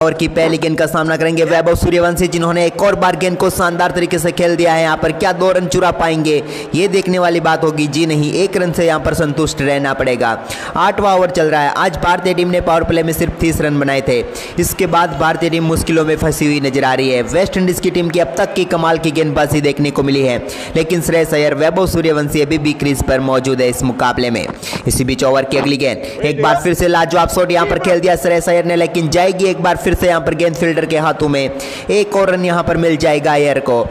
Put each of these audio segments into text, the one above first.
और की पहली गेंद का सामना करेंगे वैभव सूर्यवंशी, जिन्होंने एक और बार गेंद को शानदार तरीके से खेल दिया है। यहाँ पर क्या 2 रन चुरा पाएंगे, ये देखने वाली बात होगी। जी नहीं, 1 रन से यहाँ पर संतुष्ट रहना पड़ेगा। 8वां ओवर चल रहा है। आज भारतीय टीम ने पावर प्ले में सिर्फ 30 रन बनाए थे। इसके बाद भारतीय टीम मुश्किलों में फंसी हुई नजर आ रही है। वेस्ट इंडीज की टीम की अब तक की कमाल की गेंदबाजी देखने को मिली है, लेकिन श्रेयस अय्यर, वैभव सूर्यवंशी अभी भी क्रीज पर मौजूद है इस मुकाबले में। इसी बीच ओवर की अगली गेंद, एक बार फिर से लाजवाब शॉट यहाँ पर खेल दिया श्रेयस अय्यर ने, लेकिन जाएगी एक बार फिर से यहाँ पर गेंद फील्डर के हाथों में। एक और रन यहाँ पर मिल जाएगा अय्यर को।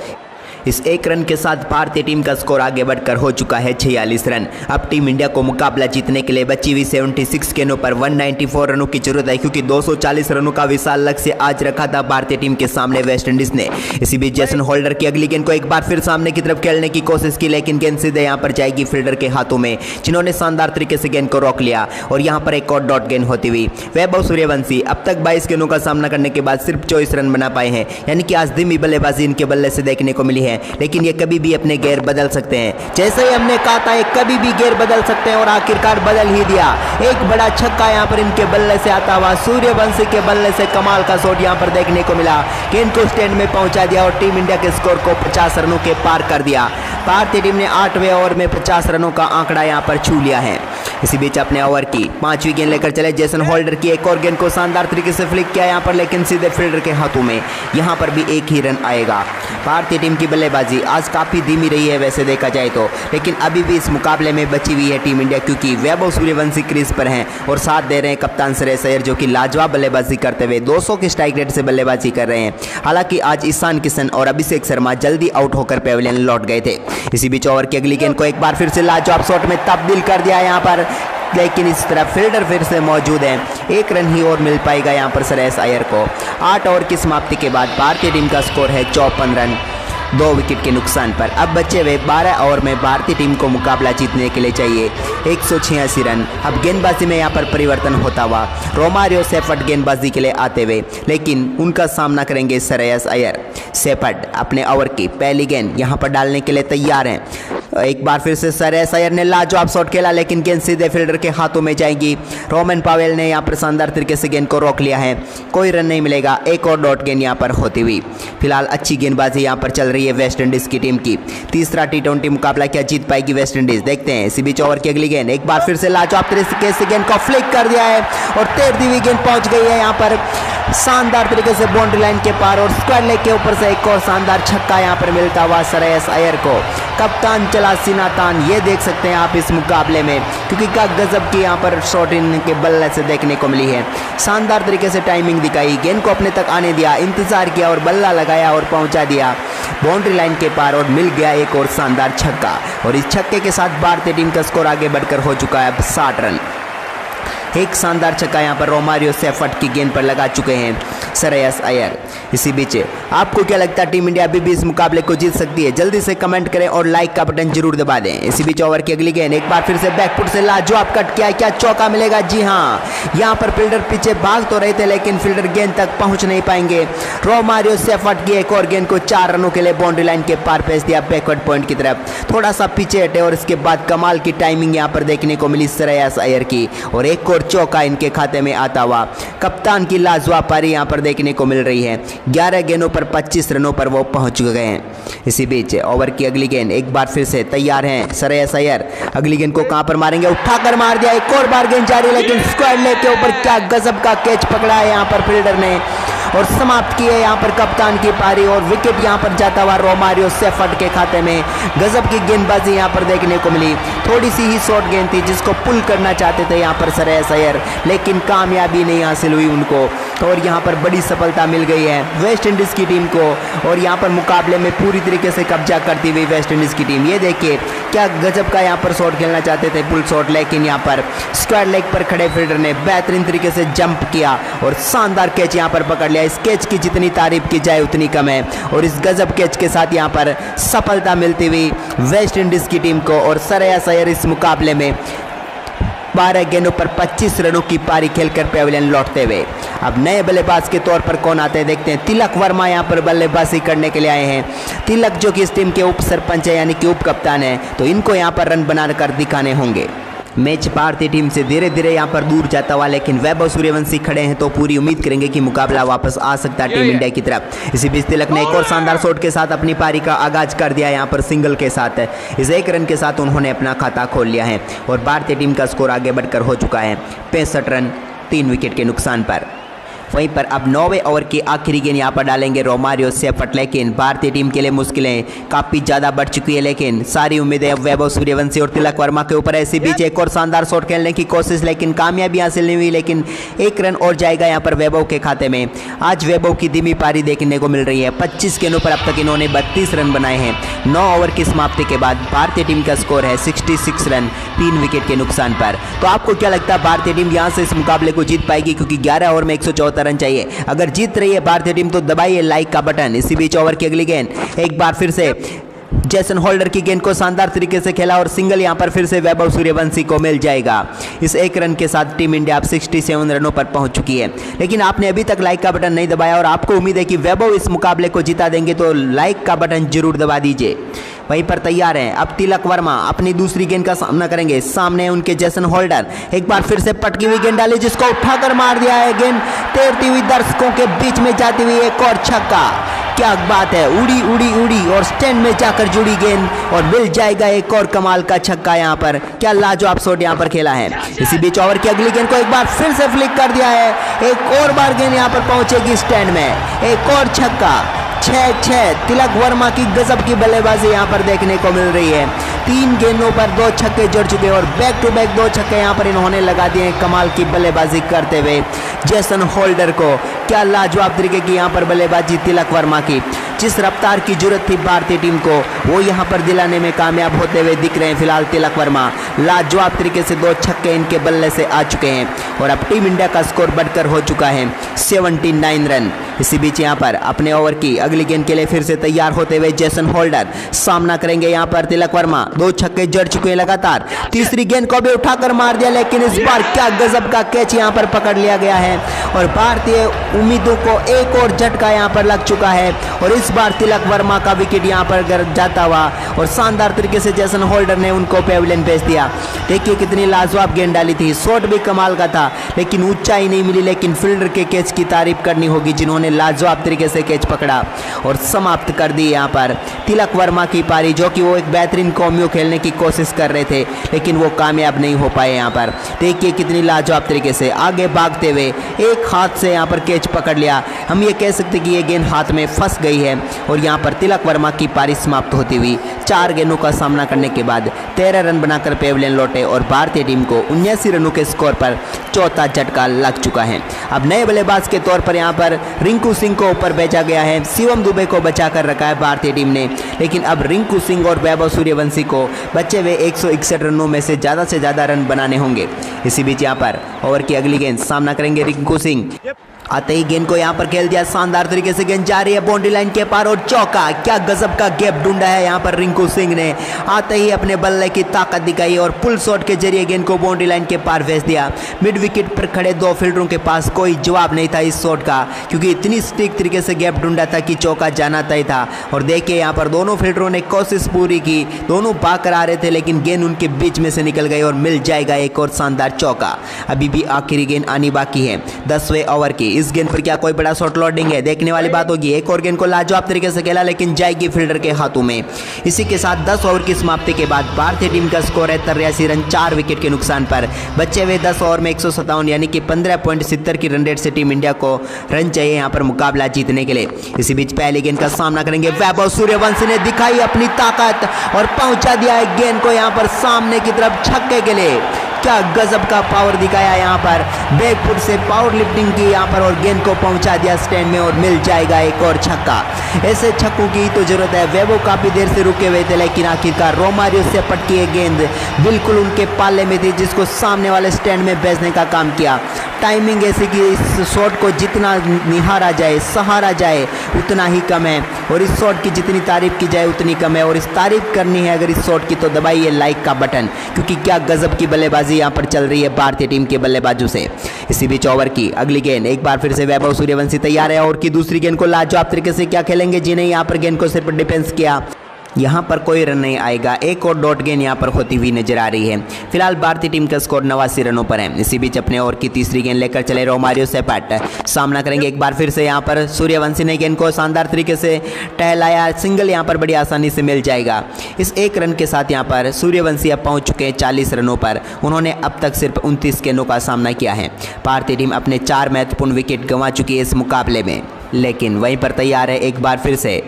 इस 1 रन के साथ भारतीय टीम का स्कोर आगे बढ़कर हो चुका है 46 रन। अब टीम इंडिया को मुकाबला जीतने के लिए बची हुई 76 गेंदों पर 194 रनों की जरूरत है, क्योंकि 240 रनों का विशाल लक्ष्य आज रखा था भारतीय टीम के सामने वेस्ट इंडीज ने। इसी बीच जेसन होल्डर की अगली गेंद को एक बार फिर सामने की तरफ खेलने की कोशिश की, लेकिन गेंद सीधे यहाँ पर जाएगी फील्डर के हाथों में, जिन्होंने शानदार तरीके से गेंद को रोक लिया और यहाँ पर एक और डॉट गेंद होती हुई। वैभव सूर्यवंशी अब तक 22 गेंदों का सामना करने के बाद सिर्फ 24 रन बना पाए हैं, यानी कि आज धीमी बल्लेबाजी इनके बल्ले से देखने को मिली है, लेकिन ये कभी भी अपने गेयर बदल सकते हैं। जैसे ही हमने कहा था, कभी भी गेयर बदल सकते हैं और आखिरकार बदल ही दिया। एक बड़ा छक्का यहाँ पर इनके बल्ले से आता हुआ, सूर्यवंशी के बल्ले से कमाल का शॉट यहाँ पर देखने को मिला। गेंद को स्टैंड में पहुंचा दिया और टीम इंडिया के स्कोर को 50 रनों के पार कर दिया। भारतीय टीम ने 8वें ओवर में 50 रनों का आंकड़ा यहाँ पर छू लिया है। इसी बीच अपने ओवर की 5वीं गेंद लेकर चले जेसन होल्डर की एक और गेंद को शानदार तरीके से फ्लिक किया यहाँ पर, लेकिन सीधे फील्डर के हाथों में। यहाँ पर भी एक ही रन आएगा। भारतीय टीम की बल्लेबाजी आज काफ़ी धीमी रही है वैसे देखा जाए तो, लेकिन अभी भी इस मुकाबले में बची हुई है टीम इंडिया, क्योंकि वैभव सूर्यवंशी क्रीज पर हैं और साथ दे रहे हैं कप्तान श्रेयस अय्यर, जो कि लाजवाब बल्लेबाजी करते हुए 200 के स्ट्राइक रेट से बल्लेबाजी कर रहे हैं। हालांकि आज ईशान किशन और अभिषेक शर्मा जल्दी आउट होकर पेविलियन लौट गए थे। इसी बीच ओवर की अगली गेंद को एक बार फिर से लाजवाब शॉट में तब्दील कर दिया यहाँ पर, लेकिन इस तरफ फील्डर फिर से मौजूद है। 1 रन ही और मिल पाएगा यहाँ पर श्रेयस अय्यर को। 8 ओवर की समाप्ति के बाद भारतीय टीम का स्कोर है 54 रन 2 विकेट के नुकसान पर। अब बचे हुए 12 ओवर में भारतीय टीम को मुकाबला जीतने के लिए चाहिए 186 रन। अब गेंदबाजी में यहाँ पर परिवर्तन होता हुआ रोमारियो सेफर्ट गेंदबाजी के लिए आते हुए, लेकिन उनका सामना करेंगे श्रेयस अय्यर। सेफर्ट अपने ओवर की पहली गेंद यहाँ पर डालने के लिए तैयार हैं। एक बार फिर से श्रेयस अय्यर ने लाजवाब शॉट खेला, लेकिन गेंद सीधे फील्डर के हाथों में जाएगी। रोमन पावेल ने यहाँ पर शानदार तरीके से गेंद को रोक लिया है, कोई रन नहीं मिलेगा। एक और डॉट गेंद यहाँ पर होती हुई। फिलहाल अच्छी गेंदबाजी यहाँ पर चल रही है वेस्ट इंडीज की टीम की। तीसरा T20 मुकाबला क्या जीत पाएगी वेस्ट इंडीज, देखते हैं। इसी बीच ओवर की अगली गेंद एक बार फिर से लाजवाब तरीके से गेंद को फ्लिक कर दिया है और तैरती हुई गेंद पहुंच गई है यहाँ पर शानदार तरीके से बाउंड्री लाइन के पार, और स्क्वायर लेग के ऊपर से एक और शानदार छक्का यहाँ पर मिलता हुआ श्रेयस अय्यर को। कप्तान चला सीना तान, ये देख सकते हैं आप इस मुकाबले में, क्योंकि क्या गजब की यहाँ पर शॉट इनके बल्ले से देखने को मिली है। शानदार तरीके से टाइमिंग दिखाई, गेंद को अपने तक आने दिया, इंतजार किया और बल्ला लगाया और पहुंचा दिया बाउंड्री लाइन के पार, और मिल गया एक और शानदार छक्का। और इस छक्के के साथ भारतीय टीम का स्कोर आगे बढ़कर हो चुका है अब 60 रन। एक शानदार छक्का यहाँ पर रोमारियो सेफर्ट की गेंद पर लगा चुके हैं श्रेयस अय्यर। इसी बीच आपको क्या लगता है टीम इंडिया अभी भी इस मुकाबले को जीत सकती है? जल्दी से कमेंट करें और लाइक का बटन जरूर दबा दें। इसी बीच ओवर की अगली गेंद एक बार फिर से बैकफुट से लाजवाब कट किया, क्या चौका मिलेगा? जी हाँ, यहाँ पर फील्डर पीछे भाग तो रहे थे, लेकिन फील्डर गेंद तक पहुंच नहीं पाएंगे। रोमारियो सेफर्ट की एक और गेंद को 4 रनों के लिए बाउंड्री लाइन के पार भेज दिया बैकवर्ड पॉइंट की तरफ। थोड़ा सा पीछे हटे और इसके बाद कमाल की टाइमिंग यहाँ पर देखने को मिली श्रेयस अय्यर की, और एक और चौका इनके खाते में आता हुआ। कप्तान की लाजवाब पारी यहाँ पर देखने को मिल रही है। 11 गेंदों पर 25 रनों पर वो पहुंच गए हैं। इसी बीच ओवर की अगली गेंद एक बार फिर से तैयार हैं श्रेयस अय्यर। अगली गेंद को कहां पर मारेंगे? उठाकर मार दिया, एक और बार गेंद जारी, लेकिन स्क्वायर लेग के ऊपर क्या गजब का कैच पकड़ा है यहाँ पर फील्डर ने, और समाप्त की है यहाँ पर कप्तान की पारी, और विकेट यहाँ पर जाता हुआ रोमारियो सेफर्ट के खाते में। गजब की गेंदबाजी यहाँ पर देखने को मिली। थोड़ी सी ही शॉर्ट गेंद थी जिसको पुल करना चाहते थे यहाँ पर श्रेयस अय्यर, लेकिन कामयाबी नहीं हासिल हुई उनको, और यहाँ पर बड़ी सफलता मिल गई है वेस्ट इंडीज की टीम को। और यहाँ पर मुकाबले में पूरी तरीके से कब्जा करती हुई वेस्ट इंडीज की टीम। ये देखिए क्या गजब का यहाँ पर शॉट खेलना चाहते थे, पुल शॉट, लेकिन यहाँ पर स्क्वायर लेग पर खड़े फील्डर ने बेहतरीन तरीके से जंप किया और शानदार कैच यहाँ पर पकड़ लिया। इस कैच की जितनी तारीफ की जाए उतनी कम है, और इस गजब कैच के साथ यहाँ पर सफलता मिलती हुई वेस्ट इंडीज की टीम को। और श्रेयस अय्यर इस मुकाबले में 12 गेंदों पर 25 रनों की पारी खेलकर पेविलियन लौटते हुए। अब नए बल्लेबाज के तौर पर कौन आते हैं देखते हैं। तिलक वर्मा यहाँ पर बल्लेबाजी करने के लिए आए हैं। तिलक जो कि इस टीम के उप सरपंच है, यानी कि उप कप्तान है, तो इनको यहाँ पर रन बनाकर दिखाने होंगे। मैच भारतीय टीम से धीरे धीरे यहाँ पर दूर जाता हुआ, लेकिन वैभव सूर्यवंशी खड़े हैं तो पूरी उम्मीद करेंगे कि मुकाबला वापस आ सकता है टीम इंडिया की तरफ। इसी बीच तिलक ने एक और शानदार शॉट के साथ अपनी पारी का आगाज कर दिया यहाँ पर सिंगल के साथ। इस एक रन के साथ उन्होंने अपना खाता खोल लिया है और भारतीय टीम का स्कोर आगे बढ़कर हो चुका है 65 रन 3 विकेट के नुकसान पर। वहीं पर अब 9वें ओवर की आखिरी गेंद यहाँ पर डालेंगे रोमारियो सेफर्ट, लेकिन भारतीय टीम के लिए मुश्किलें काफ़ी ज़्यादा बढ़ चुकी है, लेकिन सारी उम्मीदें अब वैभव सूर्यवंशी और तिलक वर्मा के ऊपर है। इसी बीच एक और शानदार शॉट खेलने की कोशिश, लेकिन कामयाबी हासिल नहीं हुई, लेकिन 1 रन और जाएगा यहाँ पर वैभव के खाते में। आज वैभव की धीमी पारी देखने को मिल रही है। 25 गेंदों पर अब तक इन्होंने 32 रन बनाए हैं। 9 ओवर की समाप्ति के बाद भारतीय टीम का स्कोर है 66 रन 3 विकेट के नुकसान पर। तो आपको क्या लगता है भारतीय टीम यहाँ से इस मुकाबले को जीत पाएगी? क्योंकि 11 ओवर में 174 रन चाहिए। अगर जीत रही है भारतीय टीम तो दबाइए लाइक का बटन। इसी बीच ओवर की अगली गेंद एक बार फिर से जेसन होल्डर की गेंद को शानदार तरीके से खेला और सिंगल यहां पर फिर से वैभव सूर्यवंशी को मिल जाएगा। इस 1 रन के साथ टीम इंडिया अब 67 रनों पर पहुंच चुकी है। लेकिन आपने अभी तक लाइक का बटन नहीं दबाया और आपको उम्मीद है कि वैभव इस मुकाबले को जिता देंगे, तो लाइक का बटन जरूर दबा दीजिए। वहीं पर तैयार हैं अब तिलक वर्मा अपनी दूसरी गेंद का सामना करेंगे। सामने उनके जेसन होल्डर, एक बार फिर से पटकी हुई गेंद डाली जिसको उठाकर मार दिया है। गेंद तैरती हुई दर्शकों के बीच में जाती हुई एक और छक्का। क्या बात है, उड़ी उड़ी उड़ी और स्टैंड में जाकर जुड़ी गेंद और मिल जाएगा एक और कमाल का छक्का। यहाँ पर क्या लाजवाब शॉट यहाँ पर खेला है। इसी बीच ओवर की अगली गेंद को एक बार फिर से फ्लिक कर दिया है। एक और बार गेंद यहाँ पर पहुंचेगी स्टैंड में, एक और छक्का। 6-6 तिलक वर्मा की गजब की बल्लेबाजी यहाँ पर देखने को मिल रही है। 3 गेंदों पर 2 छक्के जड़ चुके और बैक टू बैक 2 छक्के यहाँ पर इन्होंने लगा दिए कमाल की बल्लेबाजी करते हुए जेसन होल्डर को। क्या लाजवाब तरीके की यहाँ पर बल्लेबाजी तिलक वर्मा की। जिस रफ्तार की जरूरत थी भारतीय टीम को वो यहाँ पर दिलाने में कामयाब होते हुए दिख रहे हैं फिलहाल तिलक वर्मा। लाजवाब तरीके से 2 छक्के इनके बल्ले से आ चुके हैं और अब टीम इंडिया का स्कोर बढ़कर हो चुका है 79 रन। इसी बीच यहाँ पर अपने ओवर की अगली गेंद के लिए फिर से तैयार होते हुए जेसन होल्डर सामना करेंगे यहाँ पर तिलक वर्मा। 2 छक्के जड़ चुके हैं लगातार। तीसरी गेंद को भी उठाकर मार दिया, लेकिन इस बार क्या गजब का कैच यहाँ पर पकड़ लिया गया है और भारतीय उम्मीदों को एक और झटका यहाँ पर लग चुका है और इस बार तिलक वर्मा का विकेट यहाँ पर जाता हुआ और शानदार तरीके से जेसन होल्डर ने उनको पेविलियन भेज दिया। देखिए कितनी लाजवाब गेंद डाली थी। शॉट भी कमाल का था लेकिन ऊंचाई नहीं मिली, लेकिन फील्डर के कैच की तारीफ करनी होगी जिन्होंने लाजवाब तरीके से कैच पकड़ा और समाप्त कर दी यहाँ पर तिलक वर्मा की पारी, जो कि वो एक बेहतरीन कॉम्यो खेलने की कोशिश कर रहे थे लेकिन वो कामयाब नहीं हो पाए। यहाँ पर देखिए कितनी लाजवाब तरीके से आगे भागते हुए एक हाथ से यहाँ पर कैच पकड़ लिया। हम ये कह सकते कि ये गेंद हाथ में फंस गई है और यहाँ पर तिलक वर्मा की पारी समाप्त होती हुई 4 गेंदों का सामना करने के बाद 13 रन बनाकर पेविलियन लौटे और भारतीय टीम को 79 रनों के स्कोर पर चौथा झटका लग चुका है। अब नए बल्लेबाज के तौर पर यहाँ पर रिंकू सिंह को ऊपर भेजा गया है। शिवम दुबे को बचा कर रखा है भारतीय टीम ने, लेकिन अब रिंकू सिंह और वैभव सूर्यवंशी को बचे हुए 161 रनों में से ज़्यादा रन बनाने होंगे। इसी बीच यहाँ पर ओवर की अगली गेंद सामना करेंगे रिंकू सिंह। आते ही गेंद को यहाँ पर खेल दिया शानदार तरीके से, गेंद जा रही है बाउंड्री लाइन के पार और चौका। क्या गजब का गैप ढूंढा है यहाँ पर रिंकू सिंह ने। आते ही अपने बल्ले की ताकत दिखाई और पुल शॉट के जरिए गेंद को बाउंड्री लाइन के पार भेज दिया। मिड विकेट पर खड़े 2 फील्डरों के पास कोई जवाब नहीं था इस शॉट का, क्योंकि इतनी सटीक तरीके से गैप ढूंढा था कि चौका जाना तय था। और देखिए यहाँ पर दोनों फील्डरों ने कोशिश पूरी की, दोनों भाग कर आ रहे थे लेकिन गेंद उनके बीच में से निकल गई और मिल जाएगा एक और शानदार चौका। अभी भी आखिरी गेंद आनी बाकी है 10वें ओवर की। इस गेंद पर क्या कोई बड़ा शॉट लोडिंग है, देखने वाली बात होगी। एक और गेंद को लाजवाब तरीके से खेला लेकिन जाएगी फील्डर के हाथों में। इसी के साथ 10 ओवर की समाप्ति के बाद भारतीय टीम का स्कोर है 83 रन 4 विकेट के नुकसान पर। बचे हुए 10 ओवर में 157 यानी कि 15.70 की रन रेट से टीम इंडिया को रन चाहिए यहाँ पर मुकाबला जीतने के लिए। इसी बीच पहली गेंद का सामना करेंगे वैभव सूर्यवंशी ने दिखाई अपनी ताकत और पहुंचा दिया है गेंद को यहाँ पर सामने की तरफ छक्के के लिए। क्या गजब का पावर दिखाया यहाँ पर, बैकफुट से पावर लिफ्टिंग की यहाँ पर और गेंद को पहुंचा दिया स्टैंड में और मिल जाएगा एक और छक्का। ऐसे छक्कों की तो जरूरत है। वैभव काफी देर से रुके हुए थे लेकिन आखिरकार रोमारियो से पटकी है गेंद बिल्कुल उनके पाले में थी, जिसको सामने वाले स्टैंड में भेजने का काम किया। टाइमिंग ऐसी कि इस शॉट को जितना निहारा जाए सहारा जाए उतना ही कम है और इस शॉट की जितनी तारीफ की जाए उतनी कम है। और इस तारीफ करनी है अगर इस शॉट की तो दबाइए लाइक का बटन, क्योंकि क्या गजब की बल्लेबाजी यहाँ पर चल रही है भारतीय टीम के बल्लेबाजों से। इसी बीच ओवर की अगली गेंद एक बार फिर से वैभव सूर्यवंशी तैयार है और की दूसरी गेंद को लाजवाब तरीके से क्या खेलेंगे जी नहीं, यहाँ पर गेंद को सिर्फ डिफेंस किया यहाँ पर कोई रन नहीं आएगा। एक और डॉट गेंद यहाँ पर होती हुई नजर आ रही है। फिलहाल भारतीय टीम का स्कोर 89 रनों पर है। इसी बीच अपने ओवर की तीसरी गेंद लेकर चले रोमारियो सेपट, सामना करेंगे एक बार फिर से यहाँ पर सूर्यवंशी ने गेंद को शानदार तरीके से टहलाया। सिंगल यहाँ पर बड़ी आसानी से मिल जाएगा। इस एक रन के साथ यहाँ पर सूर्यवंशी अब पहुँच चुके हैं 40 रनों पर। उन्होंने अब तक सिर्फ 29 गेंदों का सामना किया है। भारतीय टीम अपने 4 महत्वपूर्ण विकेट गंवा चुकी है इस मुकाबले में, लेकिन वहीं पर तैयार है एक बार फिर से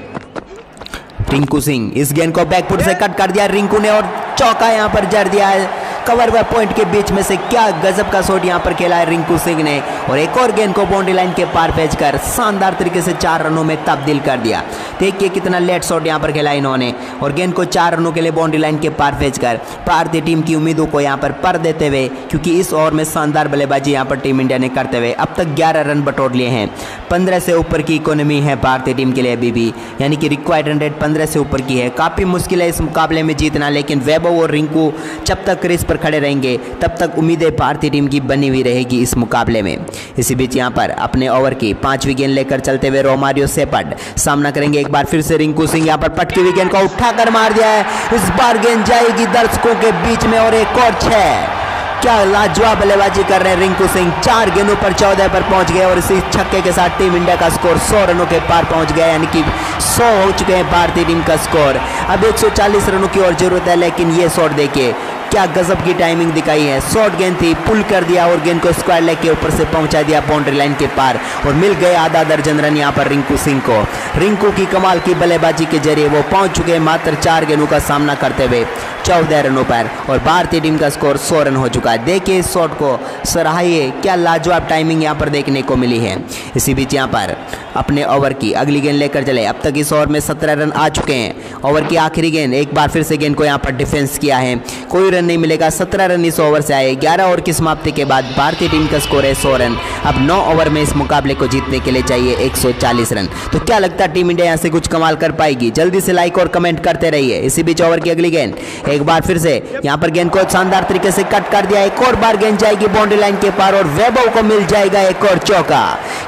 रिंकू सिंह। इस गेंद को बैकफुट से कट कर दिया रिंकू ने और चौका यहां पर जड़ दिया है। कवर व पॉइंट के बीच में से क्या गजब का शॉट यहां पर खेला है रिंकू सिंह ने, और एक और गेंद को बाउंड्री लाइन के पार भेजकर शानदार तरीके से 4 रनों में तब्दील कर दिया। देखिए कितना लेट शॉट यहां पर खेला इन्होंने, और गेंद को 4 रनों के लिए बाउंड्री लाइन के पार भेजकर भारतीय टीम की उम्मीदों को यहां पर देते हुए, क्योंकि इस ओवर में शानदार बल्लेबाजी यहां पर टीम इंडिया ने करते हुए अब तक 11 रन बटोर लिए हैं। 15 से ऊपर की इकोनॉमी है भारतीय टीम के लिए अभी भी, यानी कि रिक्वायर्ड रन रेट 15 से ऊपर की है। काफ़ी मुश्किल है इस मुकाबले में जीतना, लेकिन वैभव और रिंकू जब तक क्रीज पर खड़े रहेंगे तब तक उम्मीदें भारतीय टीम की बनी हुई रहेगी इस मुकाबले में। इसी बीच यहां पर अपने ओवर की 5वीं गेंद लेकर चलते हुए रोमारियो सेपट, सामना करेंगे एक बार फिर से रिंकू सिंह। यहां पर पटकी हुई गेंद को उठाकर मार दिया है। इस बार गेंद जाएगी दर्शकों के बीच में और एक और 6। क्या लाजवाब बल्लेबाजी कर रहे हैं रिंकू सिंह। 4 गेंदों पर 14 पर पहुंच गए और इसी छक्के के साथ टीम इंडिया का स्कोर 100 रनों के पार पहुंच गया, यानी कि 100 हो चुके हैं भारतीय टीम का स्कोर। अब 140 रनों की और जरूरत है, लेकिन ये शॉट देखिए क्या गजब की टाइमिंग दिखाई है। शॉर्ट गेंद थी, पुल कर दिया और गेंद को स्क्वायर लेग के ऊपर से पहुंचा दिया बाउंड्री लाइन के पार, और मिल गए आधा दर्जन रन यहां पर रिंकू सिंह को। रिंकू की कमाल की बल्लेबाजी के जरिए वो पहुंच चुके हैं मात्र 4 गेंदों का सामना करते हुए 14 रनों पर, और भारतीय टीम का स्कोर 100 रन हो चुका है। देखिए इस शॉट को सराहिए, क्या लाजवाब टाइमिंग यहां पर देखने को मिली है। इसी बीच यहां पर अपने ओवर की अगली गेंद लेकर चले। अब तक इस ओवर में 17 रन आ चुके हैं। ओवर की आखिरी गेंद, एक बार फिर से गेंद को यहां पर डिफेंस किया है, कोई रन नहीं मिलेगा। 17 रन इस ओवर से आए। 11 ओवर की समाप्ति के बाद भारतीय टीम का स्कोर है 100 रन। अब 9 ओवर में इस मुकाबले को जीतने के लिए चाहिए 140 रन। तो क्या लगता है टीम इंडिया यहां से कुछ कमाल कर पाएगी? जल्दी से लाइक और कमेंट करते रहिए। इसी बीच ओवर की अगली गेंद, एक बार फिर से यहां पर गेंद को शानदार तरीके से कट कर दिया। एक और बार गेंद जाएगी बाउंड्री लाइन के पार और वैभव को मिल जाएगा एक और चौका।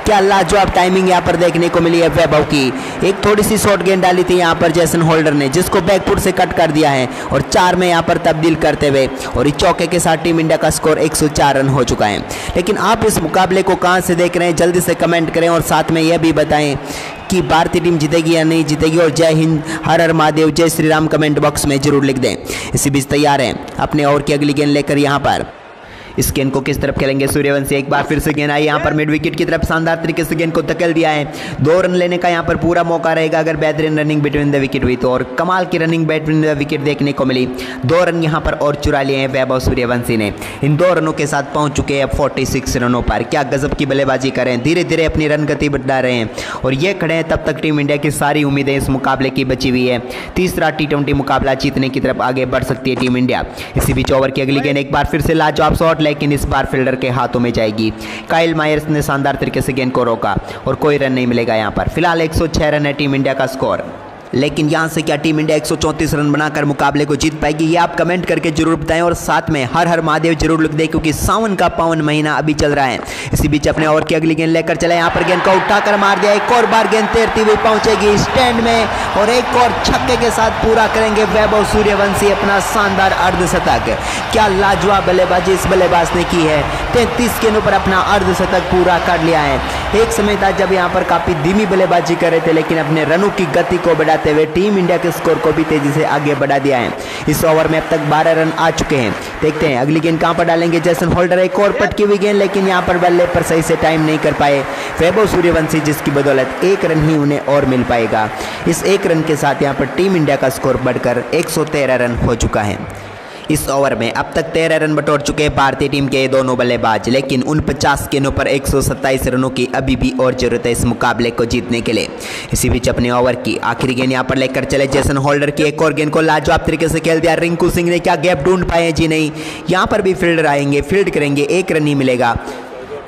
क्या लाजवाब टाइमिंग यहां पर देखने को मिली है वैभव की। एक थोड़ी सी शॉर्ट गेंद डाली थी यहां पर जेसन होल्डर ने, जिसको बैकफुट से कट कर दिया है और 4 में यहां पर तब्दील करते हुए, और इस चौके के साथ टीम इंडिया का स्कोर 104 रन हो चुका है। लेकिन आप इस मुकाबले को कहां से देख रहे हैं जल्दी से कमेंट करें, और साथ में यह भी बताएं कि भारतीय टीम जीतेगी या नहीं जीतेगी। और जय हिंद, हर हर महादेव, जय श्री राम कमेंट बॉक्स में जरूर लिख दें। इसी बीच तैयार हैं अपने ओवर की अगली गेंद लेकर यहां पर। इस गेंद को किस तरफ खेलेंगे सूर्यवंशी। एक बार फिर से गेंद आई यहाँ पर मिड विकेट की तरफ, शानदार तरीके से गेंद को धकेल दिया है। 2 रन लेने का यहाँ पर पूरा मौका रहेगा अगर बेहतरीन रनिंग बिटवीन द विकेट हुई तो, और कमाल की रनिंग बिटवीन द विकेट देखने को मिली। 2 रन यहाँ पर और चुरा लिए हैं वैभव सूर्यवंशी ने। इन 2 रनों के साथ पहुंच चुके हैं 46 रनों पर। क्या गजब की बल्लेबाजी कर रहे हैं, धीरे धीरे अपनी रन गति बढ़ा रहे हैं, और ये खड़े हैं। तब तक टीम इंडिया की सारी उम्मीदें इस मुकाबले की बची हुई है। तीसरा T20 मुकाबला जीतने की तरफ आगे बढ़ सकती है टीम इंडिया। इसी बीच ओवर की अगली गेंद, एक बार फिर से लाजवाब शॉट, लेकिन इस बार के हाथों में जाएगी। काइल मायर्स ने शानदार तरीके से गेंद को रोका और कोई रन नहीं मिलेगा यहां पर। फिलहाल 106 रन है टीम इंडिया का स्कोर, लेकिन यहां से क्या टीम इंडिया 134 रन बनाकर मुकाबले को जीत पाएगी, ये आप कमेंट करके जरूर बताएं, और साथ में हर हर महादेव जरूर लिख दें, क्योंकि सावन का पावन महीना अभी चल रहा है। इसी बीच अपने ओवर की अगली गेंद लेकर चले। यहां पर गेंद को उठाकर मार दिया। एक और बार गेंद तैरती हुई पहुंचेगी स्टैंड में, और एक और छक्के के साथ पूरा करेंगे वैभव सूर्यवंशी अपना शानदार अर्धशतक। क्या लाजवाब बल्लेबाजी इस बल्लेबाज ने की है। 33 गेंदों पर अपना अर्धशतक पूरा कर लिया है। एक समय था जब यहां पर काफी धीमी बल्लेबाजी कर रहे थे, लेकिन अपने रनों की गति को बढ़ाते हुए टीम इंडिया के स्कोर को भी तेजी से आगे बढ़ा दिया है। इस ओवर में अब तक 12 रन आ चुके हैं। देखते हैं अगली गेंद कहां पर डालेंगे जेसन होल्डर। एक और पटकी हुई गेंद, लेकिन यहां पर बल्ले पर सही से टाइम नहीं कर पाए वैभव सूर्यवंशी, जिसकी बदौलत 1 रन ही उन्हें और मिल पाएगा। इस 1 रन के साथ यहां पर टीम इंडिया का स्कोर बढ़कर 113 रन हो चुका है। इस ओवर में अब तक 13 रन बटोर चुके हैं भारतीय टीम के दोनों बल्लेबाज, लेकिन उन 50 गेंदों पर 127 रनों की अभी भी और जरूरत है इस मुकाबले को जीतने के लिए। इसी बीच अपने ओवर की आखिरी गेंद यहां पर लेकर चले जेसन होल्डर की। एक और गेंद को लाजवाब तरीके से खेल दिया रिंकू सिंह ने। क्या गैप ढूंढ पाए? जी नहीं, यहां पर भी फील्डर आएंगे, फील्ड करेंगे, 1 रन ही मिलेगा।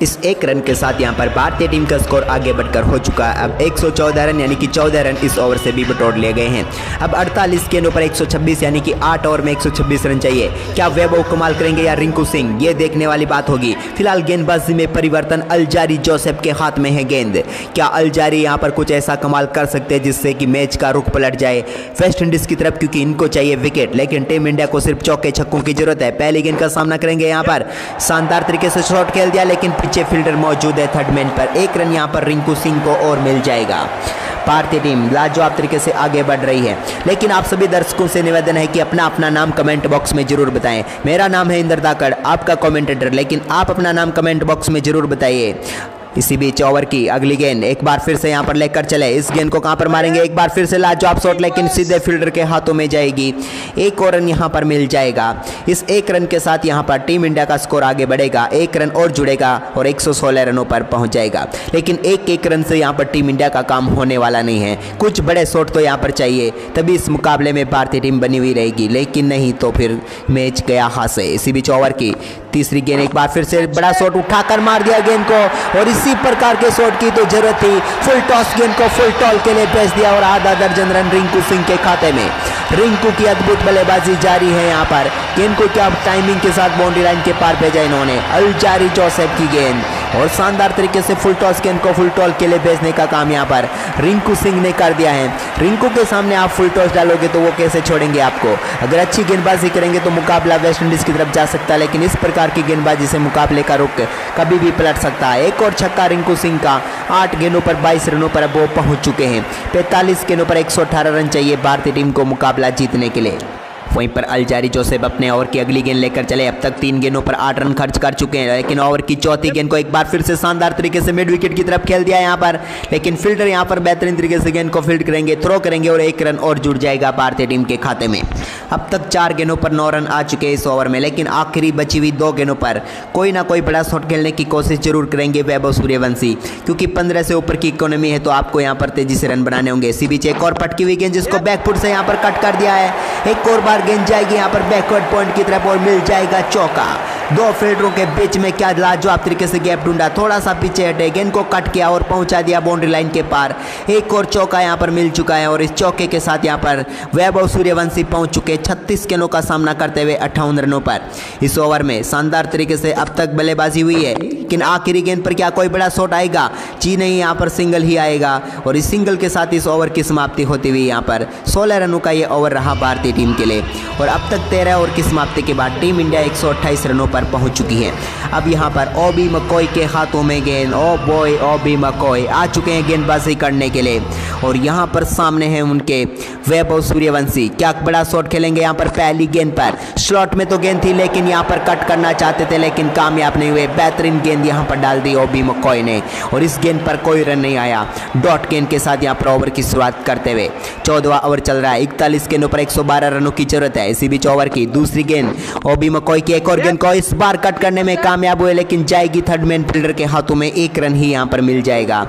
इस एक रन के साथ यहाँ पर भारतीय टीम का स्कोर आगे बढ़कर हो चुका है। अब 114 रन यानी कि 14 रन इस ओवर से भी बटोर लिए गए हैं। अब 48 गेंदों पर 126 यानी कि 8 ओवर में 126 रन चाहिए। क्या वैभव कमाल करेंगे या रिंकू सिंह, ये देखने वाली बात होगी। फिलहाल गेंदबाजी में परिवर्तन, अल्जारी जोसेफ के हाथ में है गेंद। क्या अल्जारी यहाँ पर कुछ ऐसा कमाल कर सकते हैं जिससे कि मैच का रुख पलट जाए वेस्ट इंडीज की तरफ, क्योंकि इनको चाहिए विकेट। लेकिन टीम इंडिया को सिर्फ चौके छक्कों की जरूरत है। पहली गेंद का सामना करेंगे यहाँ पर, शानदार तरीके से शॉट खेल दिया लेकिन पीछे फील्डर मौजूद है थर्ड मैन पर। एक रन यहाँ पर रिंकू सिंह को और मिल जाएगा। भारतीय टीम लाजवाब तरीके से आगे बढ़ रही है। लेकिन आप सभी दर्शकों से निवेदन है कि अपना अपना नाम कमेंट बॉक्स में जरूर बताएं। मेरा नाम है इंद्र धाकड़, आपका कमेंटेटर, लेकिन आप अपना नाम कमेंट बॉक्स में जरूर बताइए। इसी बीच ओवर की अगली गेंद एक बार फिर से यहाँ पर लेकर चले। इस गेंद को कहाँ पर मारेंगे, एक बार फिर से लाजवाब शॉट लेकिन सीधे फील्डर के हाथों में जाएगी। एक और रन यहाँ पर मिल जाएगा। इस एक रन के साथ यहाँ पर टीम इंडिया का स्कोर आगे बढ़ेगा, एक रन और जुड़ेगा और 116 रनों पर पहुँच जाएगा। लेकिन एक रन से यहाँ पर टीम इंडिया का काम होने वाला नहीं है। कुछ बड़े शॉट तो यहाँ पर चाहिए, तभी इस मुकाबले में भारतीय टीम बनी हुई रहेगी, लेकिन नहीं तो फिर मैच गया हाथ से। इसी बीच ओवर की तीसरी गेंद एक बार फिर से बड़ा शॉट उठाकर मार दिया गेंद को, और इसी प्रकार के शॉट की तो जरूरत थी। फुल टॉस गेंद को फुल टॉल के लिए भेज दिया और आधा दर्जन रन रिंकू सिंह के खाते में। रिंकू की अद्भुत बल्लेबाजी जारी है। यहाँ पर गेंद को क्या टाइमिंग के साथ बाउंड्री लाइन के पार भेजा इन्होंने। अल्जारी जोसेफ की गेंद और शानदार तरीके से फुल टॉस गेंद को फुल टॉल के लिए भेजने का काम यहाँ पर रिंकू सिंह ने कर दिया है। रिंकू के सामने आप फुल टॉस डालोगे तो वो कैसे छोड़ेंगे आपको। अगर अच्छी गेंदबाजी करेंगे तो मुकाबला वेस्ट इंडीज की तरफ जा सकता है, लेकिन इस प्रकार की गेंदबाजी से मुकाबले का रुख कभी भी पलट सकता है। एक और छक्का रिंकू सिंह का। 8 गेंदों पर 22 रनों पर अब वो पहुंच चुके हैं। 45 गेंदों पर 118 रन चाहिए भारतीय टीम को मुकाबला जीतने के लिए। वहीं पर अल्जारी जोसेफ अपने ओवर की अगली गेंद लेकर चले। अब तक 3 गेंदों पर 8 रन खर्च कर चुके हैं, लेकिन ओवर की चौथी गेंद को एक बार फिर से शानदार तरीके से मिड विकेट की तरफ खेल दिया यहाँ पर, लेकिन फील्डर यहाँ पर बेहतरीन तरीके से गेंद को फील्ड करेंगे, थ्रो करेंगे और 1 रन और जुड़ जाएगा भारतीय टीम के खाते में। अब तक 4 गेंदों पर 9 रन आ चुके हैं इस ओवर में, लेकिन आखिरी बची हुई 2 गेंदों पर कोई ना कोई बड़ा शॉट खेलने की कोशिश जरूर करेंगे वैभव सूर्यवंशी, क्योंकि 15 से ऊपर की इकोनॉमी है तो आपको यहाँ पर तेजी से रन बनाने होंगे। इसी बीच एक और पटकी हुई गेंद जिसको बैकफुट से यहाँ पर कट कर दिया है। एक और बार गेंद जाएगी यहाँ पर बैकवर्ड पॉइंट की तरफ और मिल जाएगा चौका। 2 फील्डरों के बीच में क्या लाजवाब तरीके से गैप ढूंढा, थोड़ा सा पीछे हटे, गेंद को कट किया और पहुंचा दिया बाउंड्री लाइन के पार। एक और चौका यहाँ पर मिल चुका है और इस चौके के साथ यहाँ पर वैभव सूर्यवंशी पहुंच चुके 36 गेंदों का सामना करते हुए 58 रनों पर। इस ओवर में शानदार तरीके से अब तक बल्लेबाजी हुई है, लेकिन आखिरी गेंद पर क्या कोई बड़ा शॉट आएगा? जी नहीं, यहाँ पर सिंगल ही आएगा और इस सिंगल के साथ इस ओवर की समाप्ति होती हुई यहाँ पर 16 रनों का ये ओवर रहा भारतीय टीम के लिए। और अब तक 13 ओवर की समाप्ति के बाद टीम इंडिया 128 रनों पर पहुंच चुकी है। अब यहाँ पर ओबी मकॉय के हाथों में गेंद, ओ बॉय ओबी मकॉय आ चुके हैं गेंदबाजी करने के लिए और यहाँ पर सामने हैं उनके वैभव सूर्यवंशी। क्या बड़ा शॉट खेलेंगे यहाँ पर पहली गेंद पर? स्लॉट में तो गेंद थी लेकिन यहाँ पर कट करना चाहते थे लेकिन कामयाब नहीं हुए। बेहतरीन गेंद यहाँ पर डाल दी ओबी मकॉय ने और इस गेंद पर कोई रन नहीं आया। डॉट गेंद के साथ यहाँ पर ओवर की शुरुआत करते हुए 14वां ओवर चल रहा है। 41 गेंदों पर 112 रनों की जरूरत है। इसी बीच ओवर की दूसरी गेंद ओबी मकॉय की एक और गेंद को इस बार कट करने में कामयाब हुए, लेकिन जाएगी थर्ड मैन फील्डर के हाथों में। 1 रन ही यहाँ पर मिल जाएगा।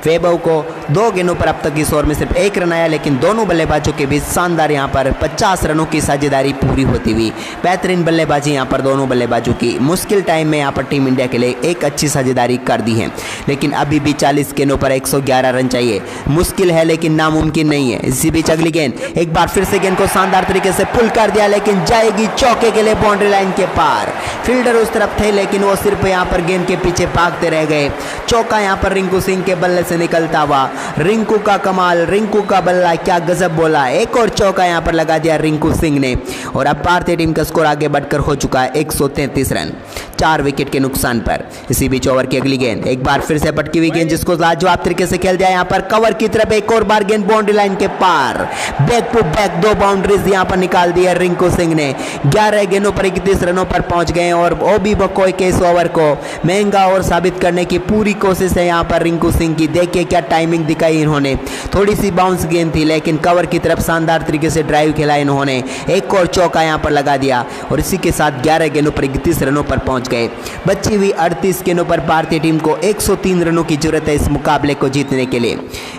वैभव को 2 गेंदों पर अब तक इस ओवर में सिर्फ 1 रन आया, लेकिन दोनों बल्लेबाजों के बीच शानदार यहाँ पर 50 रनों की साझेदारी पूरी होती हुई। बेहतरीन बल्लेबाजी यहाँ पर दोनों बल्लेबाजों की। मुश्किल टाइम में यहाँ पर टीम इंडिया के लिए एक अच्छी साझेदारी कर दी है, लेकिन अभी भी 40 गेंदों पर 111 रन चाहिए। मुश्किल है लेकिन नामुमकिन नहीं है। इसी बीच अगली गेंद एक बार फिर से गेंद को शानदार तरीके से पुल कर दिया, लेकिन जाएगी चौके के लिए बाउंड्री लाइन के पार। फील्डर उस तरफ थे लेकिन वो सिर्फ यहाँ पर गेंद के पीछे भागते रह गए। चौका यहाँ पर रिंकू सिंह के बल्ले से निकलता हुआ। रिंकू का कमाल, रिंकू का बल्ला, क्या गजब बोला। एक और चौका यहाँ पर लगा दिया रिंकू सिंह ने और अब भारतीय टीम का स्कोर आगे बढ़कर हो चुका है 133 रन 4 विकेट के नुकसान पर। इसी बीच ओवर की अगली गेंद एक बार फिर से पटकी हुई गेंद जिसको लाजवाब तरीके से खेल दिया यहाँ पर कवर की तरफ। एक और बार गेंद बाउंड्री लाइन के पार। बैक टू बैक 2 बाउंड्रीज यहाँ पर निकाल दी है रिंकू सिंह ने। 11 गेंदों पर 31 रनों पर पहुंच गए और ओबी मकॉय के इस ओवर को महंगा और साबित करने की पूरी कोशिश है यहाँ पर रिंकू सिंह की। देखिए क्या टाइमिंग दिखाई इन्होंने। थोड़ी सी बाउंस गेंद थी लेकिन कवर की तरफ शानदार तरीके से ड्राइव खेला इन्होंने। एक और चौका यहाँ पर लगा दिया और इसी के साथ 11 गेंदों पर 31 रनों पर पहुंच गए। बची हुई 38 गेंदों पर भारतीय टीम को 103 रनों की जरूरत है इस मुकाबले को जीतने के लिए।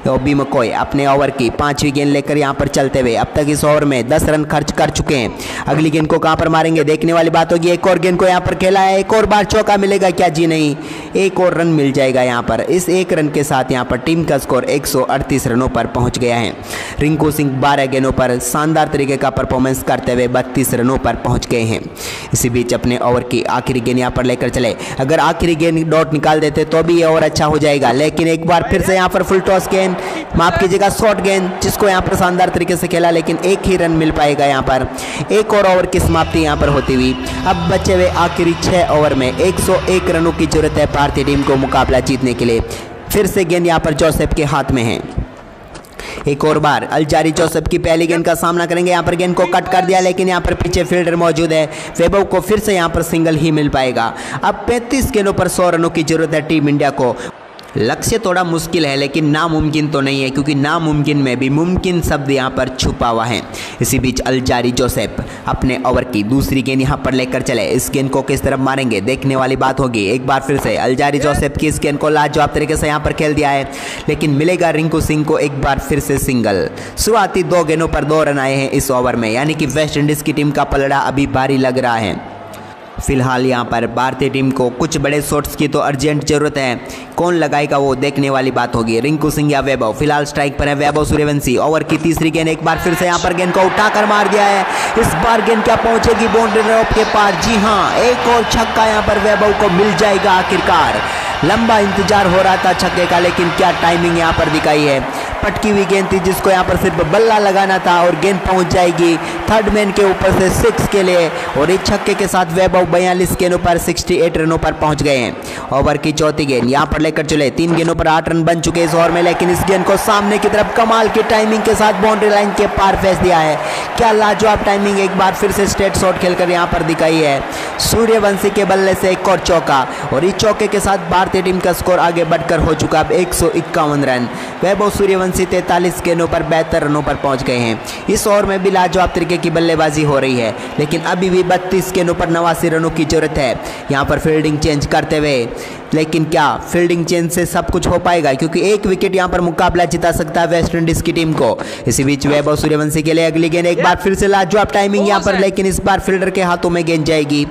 ओबी मकॉय अपने ओवर की 5वीं गेंद लेकर यहाँ पर चलते हुए अब तक इस ओवर में 10 रन खर्च कर चुके हैं। अगली गेंद को कहां पर मारेंगे देखने वाली बात होगी। एक और गेंद को यहां पर खेला है, एक और बार चौका मिलेगा क्या? जी नहीं, एक और रन मिल जाएगा यहां पर। इस एक रन के साथ यहां पर टीम का स्कोर 138 रनों पर पहुंच गया है। रिंकू सिंह 12 गेंदों पर शानदार तरीके का परफॉर्मेंस करते हुए 32 रनों पर पहुंच गए हैं। इसी बीच अपने ओवर की आखिरी गेंद यहां पर लेकर चले, अगर आखिरी गेंद डॉट निकाल देते तो भी ये और अच्छा हो जाएगा, लेकिन एक बार फिर से यहां पर फुल टॉस गेंद, माफ कीजिएगा शॉर्ट गेंद, जिसको यहां पर शानदार तरीके से खेला, लेकिन एक ही रन मिल पाएगा यहां पर। एक और ओवर की समाप्ति यहां पर होती हुई अब बचे हुए आखिरी 6 ओवर में 101 रनों की जरूरत है भारतीय टीम को मुकाबला जीतने के लिए। फिर से गेंद यहां पर जोसेफ के हाथ में है। एक और बार अल्जारी जोसेफ की पहली गेंद का सामना करेंगे, यहां पर गेंद को कट कर दिया, लेकिन यहां पर पीछे फील्डर मौजूद है। वैभव को फिर से यहां पर सिंगल ही मिल पाएगा। अब 35 गेंदों पर 100 रनों की जरूरत है टीम इंडिया को। लक्ष्य थोड़ा मुश्किल है, लेकिन नामुमकिन तो नहीं है, क्योंकि नामुमकिन में भी मुमकिन शब्द यहाँ पर छुपा हुआ है। इसी बीच अल्जारी जोसेफ अपने ओवर की दूसरी गेंद यहाँ पर लेकर चले, इस गेंद को किस तरफ मारेंगे देखने वाली बात होगी। एक बार फिर से अल्जारी जोसेफ की इस गेंद को लाजवाब तरीके से यहाँ पर खेल दिया है, लेकिन मिलेगा रिंकू सिंह को एक बार फिर से सिंगल। शुरुआती 2 गेंदों पर 2 रन आए हैं इस ओवर में, यानी कि वेस्ट इंडीज की टीम का पलड़ा अभी भारी लग रहा है। फिलहाल यहाँ पर भारतीय टीम को कुछ बड़े शॉट्स की तो अर्जेंट जरूरत है, कौन लगाएगा वो देखने वाली बात होगी। रिंकू सिंह या वैभव, फिलहाल स्ट्राइक पर है वैभव सूर्यवंशी। ओवर की तीसरी गेंद एक बार फिर से यहाँ पर गेंद को उठाकर मार दिया है, इस बार गेंद क्या पहुंचेगी बाउंड्री रोप के पार? जी हाँ, एक और छक्का यहाँ पर वैभव को मिल जाएगा आखिरकार। लंबा इंतजार हो रहा था छक्के का, लेकिन क्या टाइमिंग यहाँ पर दिखाई है। पटकी हुई गेंद थी जिसको यहाँ पर सिर्फ बल्ला लगाना था और गेंद पहुंच जाएगी थर्ड मैन के ऊपर से 6 के लिए, और इस छक्के के साथ वैभव 42 गेंदों पर 68 रनों पर पहुंच गए हैं। ओवर की चौथी गेंद यहाँ पर लेकर चले, 3 गेंदों पर 8 रन बन चुके इस ओवर में, लेकिन इस गेंद को सामने की तरफ कमाल की टाइमिंग के साथ बाउंड्री लाइन के पार फेंक दिया है। क्या लाजवाब टाइमिंग एक बार फिर से स्ट्रेट शॉट खेलकर यहाँ पर दिखाई है। सूर्यवंशी के बल्ले से एक और चौका, और इस चौके के साथ भारतीय टीम का स्कोर आगे बढ़कर हो चुका अब 151 रन। वैभव सूर्यवंशी 43 गेंदों पर 72 रनों पर पहुंच गए हैं। इस ओवर में भी लाजवाब तरीके की बल्लेबाजी हो रही है, लेकिन अभी भी 32 गेंदों पर 89 रनों की जरूरत है। यहां पर फील्डिंग चेंज करते हुए, लेकिन क्या फील्डिंग चेंज से सब कुछ हो पाएगा? क्योंकि एक विकेट यहां पर मुकाबला जिता सकता है वेस्ट इंडीज की टीम को। इसी बीच वैभव सूर्यवंशी के लिए अगली गेंद, एक बार फिर से लाजवाब टाइमिंग यहां पर, लेकिन इस बार फील्डर के हाथों में गेंद जाएगी,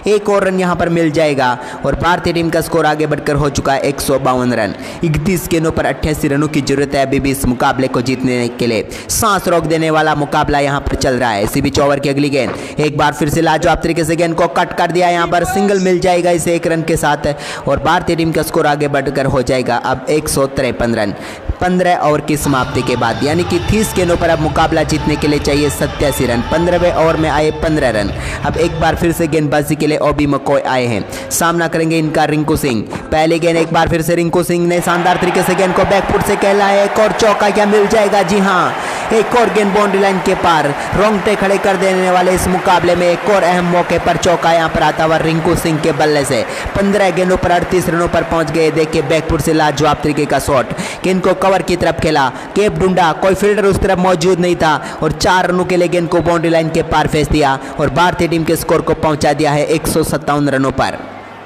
एक और रन यहां पर मिल जाएगा, और भारतीय टीम का स्कोर आगे बढ़कर हो चुका है 152 रन। 31 गेंदों पर 88 रनों की जरूरत है अभी भी इस मुकाबले को जीतने के लिए। सांस रोक देने वाला मुकाबला यहां पर चल रहा है। इसी बीच ओवर की अगली गेंद, एक बार फिर से लाजवाब तरीके से गेंद को कट कर दिया, यहां पर सिंगल मिल जाएगा इसे 1 रन के साथ, और भारतीय टीम का स्कोर आगे बढ़कर हो जाएगा अब 153 रन 15 ओवर की समाप्ति के बाद, यानी कि 30 गेंदों पर अब मुकाबला जीतने के लिए चाहिए 87 रन। 15वें ओवर में आए 15 रन। अब एक बार फिर से गेंदबाजी के लिए ओबी मकोय आए हैं, सामना करेंगे इनका रिंकू सिंह। पहली गेंद एक बार फिर से रिंकू सिंह ने शानदार तरीके से गेंद को बैकफुट से खेला है, एक और चौका क्या मिल जाएगा? जी हाँ, एक और गेंद बाउंड्री लाइन के पार, रोंगटे खड़े कर देने वाले इस मुकाबले में एक और अहम मौके पर चौका यहां पर आता हुआ रिंकू सिंह के बल्ले से। 15 गेंदों पर 38 रनों पर पहुंच गए। देखिए बैकफुट से लाजवाब तरीके का शॉट, गेंद को कवर की तरफ खेला, केप ढूंढा, कोई फील्डर उस तरफ मौजूद नहीं था, और 4 रनों के लिए गेंद को बाउंड्री लाइन के पार फेंक दिया, और भारतीय टीम के स्कोर को पहुंचा दिया है 157 रनों पर।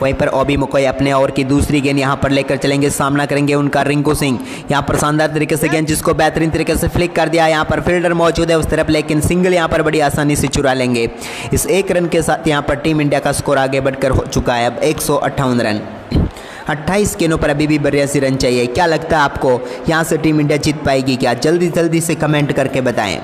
वहीं पर ओबी मकोय अपने ओवर की दूसरी गेंद यहां पर लेकर चलेंगे, सामना करेंगे उनका रिंकू सिंह। यहां पर शानदार तरीके से गेंद जिसको बेहतरीन तरीके से फ्लिक कर दिया, यहां पर फील्डर मौजूद है उस तरफ, लेकिन सिंगल यहां पर बड़ी आसानी से चुरा लेंगे। इस 1 रन के साथ यहां पर टीम इंडिया का स्कोर आगे बढ़कर हो चुका है अब 158 रन। 28 गेंदों पर अभी भी 82 रन चाहिए। क्या लगता है आपको यहां से टीम इंडिया जीत पाएगी क्या? जल्दी जल्दी से कमेंट करके बताएं।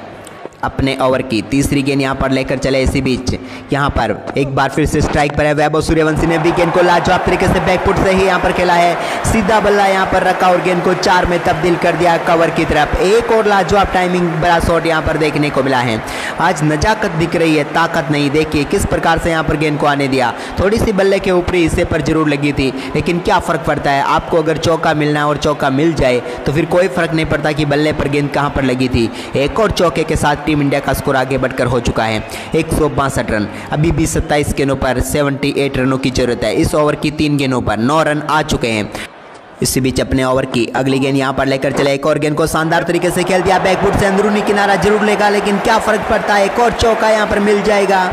अपने ओवर की तीसरी गेंद यहां पर लेकर चले। इसी बीच यहां पर एक बार फिर से स्ट्राइक पर है वैभव सूर्यवंशी ने भी गेंद को लाजवाब तरीके से बैकफुट से ही यहां पर खेला है, सीधा बल्ला यहां पर रखा और गेंद को 4 में तब्दील कर दिया कवर की तरफ। एक और लाजवाब टाइमिंग बड़ा शॉट यहां पर देखने को मिला है। आज नजाकत दिख रही है, ताकत नहीं। देखिए किस प्रकार से यहां पर गेंद को आने दिया, थोड़ी सी बल्ले के ऊपरी हिस्से पर जरूर लगी थी, लेकिन क्या फर्क पड़ता है आपको? अगर चौका मिलना है और चौका मिल जाए तो फिर कोई फर्क नहीं पड़ता कि बल्ले पर गेंद कहां पर लगी थी। एक और चौके के साथ टीम इंडिया का स्कोर आगे बढ़कर हो चुका है 162 रन। अभी भी 27 गेंदों पर 78 रनों की जरूरत है। इस ओवर की 3 गेंदों पर 9 रन आ चुके हैं। इसी बीच अपने ओवर की अगली गेंद यहां पर लेकर चले, एक और गेंद को शानदार तरीके से खेल दिया, बैकफुट से अंदरूनी किनारा जरूर लेगा, लेकिन क्या फर्क पड़ता है? एक और चौका यहां पर मिल जाएगा